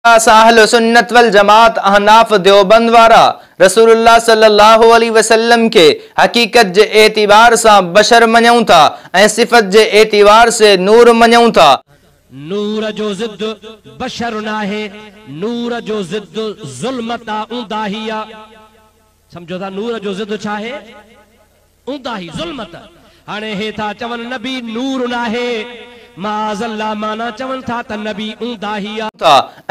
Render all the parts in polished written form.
अहल सुन्नत वल जमात अहनाफ देवबंद वारा रसूलुल्लाह सल्लल्लाहु अलैहि वसल्लम के हकीकत जे एतिबार से बशर मञूं था ऐं सिफत जे एतिबार से नूर मञूं था। नूर जो जिद बशर नाहे, नूर जो जिद ज़ुल्मता उंदाहिया। समझो था नूर जो जिद चाहे उंदाही ज़ुल्मत। हाणे हे था चवन नबी नूर नाहे, माज़ल्ला माना चवन था त नबी उंदाहिया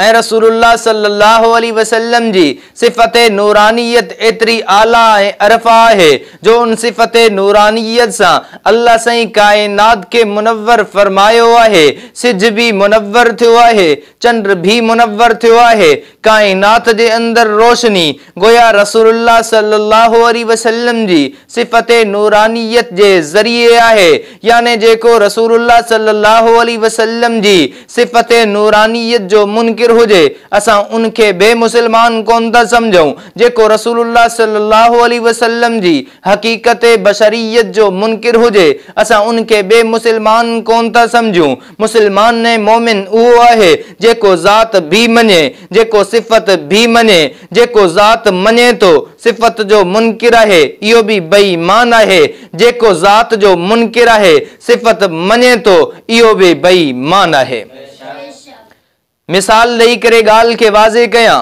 ऐं रसूलुल्लाह सल्लल्लाहु अलैहि वसल्लम जी सिफत नूरानियत एतरी आला ऐं अरफा है जो उन सिफत नूरानियत सा अल्लाह सही कायनात के मुनव्वर फरमायो है। सिज भी मुनव्वर थियो है, चंद्र भी मुनव्वर थियो है। कायनात जे अंदर रोशनी गोया रसूलुल्लाह सल्लल्लाहु अलैहि वसल्लम जी सिफत नूरानियत जे जरिए है। यानी जेको रसूलुल्लाह सल्लल्लाहु अलैहि वसल्लम जी सिफत नूरानियत जो मुनकिर हुजे असा उनके बेमुसलमान कोन था समझूं। जेको रसूलुल्लाह सल्लल्लाहु अलैहि वसल्लम जी हकीकत बशरियत जो मुनकिर हुजे असा उनके बेमुसलमान कोन था समझूं। मुसलमान ने मोमिन वो है जेको जात भी मने, जेको सिफत भी मने। जेको जात मने तो सिफत जो मुनकिर है इहो भी बेईमान है। जेको जात जो मुनकिर है सिफत मने तो इहो भी बेईमान है। मिसाल दई करे गाल के वाज़े कया।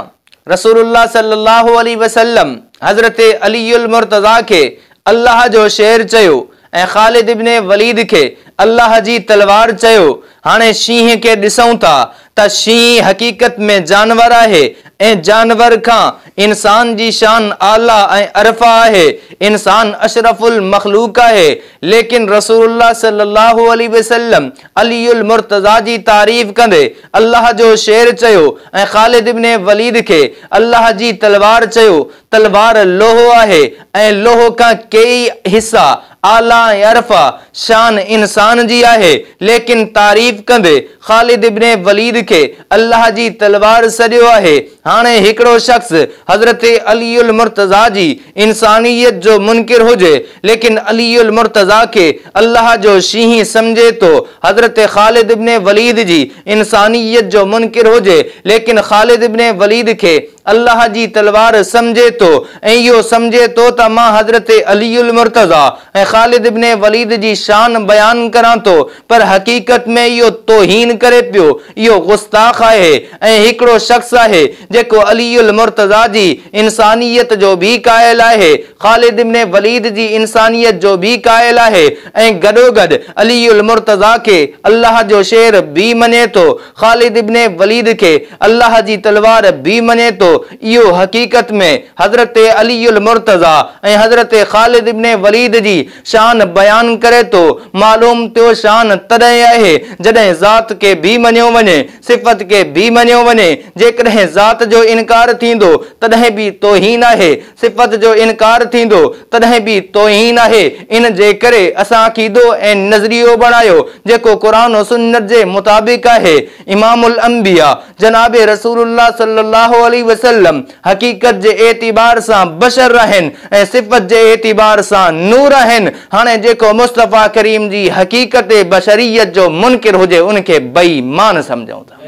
रसूलुल्लाह सल्लल्लाहु अलैहि वसल्लम हजरत अलीउल मुर्तज़ा के अल्लाह जो शेर चयो ऐं खालिद इब्न वलीद के अल्लाह जी तलवार चयो। हाणे शींह के दिसऊं था त शींह हकीकत में जानवर है ऐं जानवर का इंसान जी शान आला ऐं अरफा है। इंसान अशरफुल मखलूक है। लेकिन रसूलुल्लाह सल्लल्लाहु अलैहि वसल्लम अलीउल मुर्तज़ा जी तारीफ कंदे अल्लाह जो शेर चयो ऐं खालिद इब्न वलीद के अल्लाह जी तलवार चयो। तलवार लोहो है ऐं लोहो का कई हिस्सा आला ऐं अरफा शान इंसान जी है। लेकिन तारीफ कंदे खालिद इब्न वलीद के अल्लाह जी तलवार सॼो है। हाणे हिकड़ो शख्स हजरत अलीउल मुर्तज़ा जी इंसानियत जो मुनकिर हुजे लेकिन अलीउल मुर्तज़ा के अल्लाह जो शींह समझे तो हजरत खालिद इब्न वलीद जी इंसानियत जो मुनकिर हुजे लेकिन खालिद इब्न वलीद के अल्लाह जी तलवार समझे तो यो समझे तो त मां हजरत अलीउल मुर्तज़ा ऐं खालिद इब्न वलीद जी शान बयान करा तो पर हकीकत में यो तोहीन करे पियो। यो गुस्ताख है ऐं हिकड़ो शख्स है जेको अलीउल मुर्तज़ा जी इंसानियत जो भी कायल है, खालिद इब्न वलीद जी इंसानियत जो भी कायल है ऐं गडोगड अलीउल मुर्तज़ा के अल्लाह जो शेर भी मने तो खालिद इब्न वलीद के अल्लाह जी तलवार भी मने तो यो हकीकत में हजरत अलीउल मुर्तज़ा ऐं हजरत खालिद इब्न वलीद जी शान बयान करे तो मालूम तो शान तॾहिं है जॾहिं ज़ात के भी मञियो वञे, सिफत के भी मञियो वञे। जेकॾहिं ज़ात जो इनकार थींदो तॾहिं भी तोहीन है, सिफत जो इनकार थींदो तॾहिं भी तोहीन है। इन जे करे असां अकीदो ऐं नज़रियो बणायो जेको कुरान और सुन्नत जे मुताबिक है। इमामुल अंबिया जनाब रसूलुल्लाह सल्लल्लाहु अलैहि वसल्लम हकीकत जे एतिबार सां बशर रहन ऐं सिफत जे एतिबार सां नूर रहन। हाणे जेको मुस्तफा करीम जी हकीकत बशरियत जो मुनकिर हुजे उनके बेईमान समझूं था।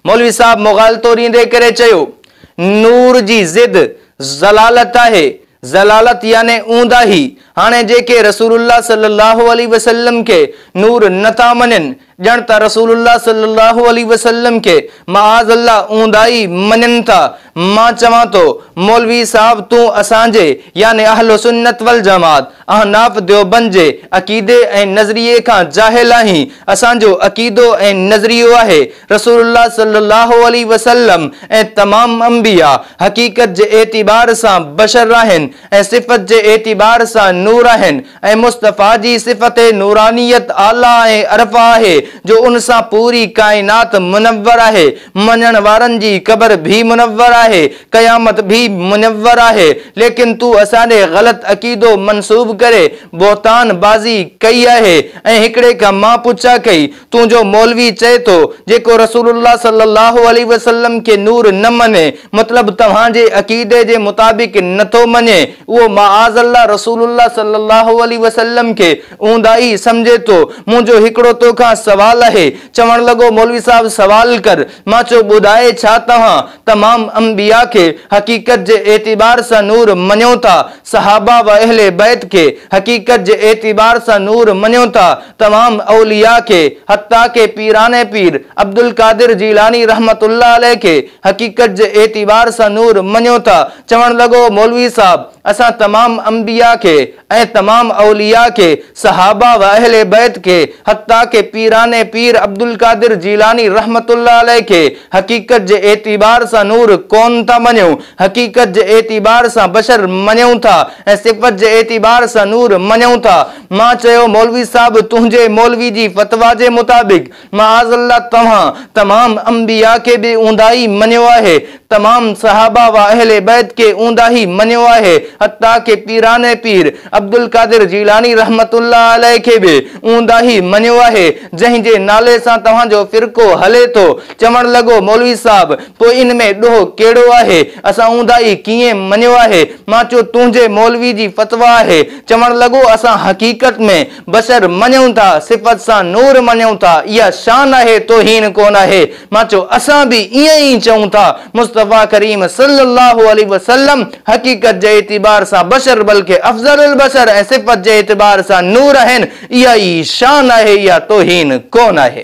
मौलवी साहब मुगालतो ॾींदे करे चयो नूर जी जिद ज़लालत है। ज़लालत यानी ऊंदाही। हाणे जेके रसूलुल्लाह सल्लल्लाहु अलैहि वसल्लम के नूर नथा मञनि ॼण त रसूलुल्लाह सल्लल्लाहु अलैहि वसल्लम के माअज़ल्लाह ऊंदाही मञनि था। मां चवां तो मौलवी साहब तू असांजे यानी अहल सुन्नत वल जमात अहनाफ देवबंद जे अकीदे ऐं नज़रिए का जाहिल आहीं। असांजो अकीदो ऐं नज़रियो है रसूलुल्लाह सल्लल्लाहु अलैहि वसल्लम ऐं तमाम अंबिया हकीकत जे एतिबार सां बशर रहन ऐं सिफत जे एतिबार सां नूर रहन ऐं मुस्तफा जी सिफत नूरानियत आला ऐं अरफा है जो उनसा पूरी कायनात मुनव्वर है। मञण वारन जी कब्र भी मुनव्वर है, कयामत भी मुनव्वर है। लेकिन तू असाने गलत अकीदो मंसूब करे बोतान बाजी कई है ऐं हिकड़े का मां पुछा कई तू जो मौलवी चे तो जेको रसूलुल्लाह सल्लल्लाहु अलैहि वसल्लम के नूर न मने मतलब तव्हांजे अकीदे जे मुताबिक नथो मने वो माअज़ल्लाह रसूलुल्लाह सल्लल्लाहु अलैहि वसल्लम के ऊंदाही समझे तो मुझो हिकड़ो तो का सवाल है। चवण लगो मौलवी साहब सवाल कर। मां चो बुधाए छा तहां तमाम अंबिया के हकीकत जे एतिबार सा नूर मन्यो था, सहाबा व अहले बैत के हकीकत जे एतिबार सा नूर मन्यो था, तमाम औलिया के हत्ता के पीराने पीर अब्दुल कादिर जीलानी रहमतुल्लाह अलैह के हकीकत जे एतिबार सा नूर मन्यो था। चवण लगो मौलवी साहब असा तमाम अंबिया के ए तमाम औलिया के सहाबा व अहले बैत के हत्ता के पीराने पीर अब्दुल कादिर जीलानी रहमतुल्लाह अलैह के हकीकत जे एतिबार सा नूर कौन था मन्यो, हकीकत जे एतिबार सा बशर मन्यो था ए सिफत जे एतिबार सा नूर मन्यो था। मां चयो मौलवी साहब तुंहिंजे मौलवी जी फतवा जे मुताबिक माअज़ल्लाह तव्हां तमाम अंबिया के भी ऊंदाही मन्यो आहे, तमाम सहाबा व अहले बैत के ऊंदाही मन्यो आहे, हत्ता के पीराने पीर अब्दुल कादिर जीलानी रहमतुल्लाह अलैह के भी ऊंदाही मन्यो आहे, जंहिं जे नाले सां तव्हां जो फिरको हले तो। चवण लगो मौलवी साहब तो इन में ॾोह केड़ो आहे, असां ऊंदाही कीअं मन्यो आहे। मां चयो तुंहिंजे मौलवी जी फतवा आहे। चवण लगो असां हकीकत में बशर मन्यूं था, सिफत सां नूर मन्यूं था, इहा शान आहे तौहीन कोन आहे। मां चयो असां भी ईअं ई चऊं था। मुस्तफा करीम सल्लल्लाहु अलैहि वसल्लम हकीकत जे एतिबार सां बशर बल्कि अफजल बशर ऐं सिफत जे एतिबार सां नूर आहिनि, इहा ई शान आहे, इहा तौहीन कोन आहे।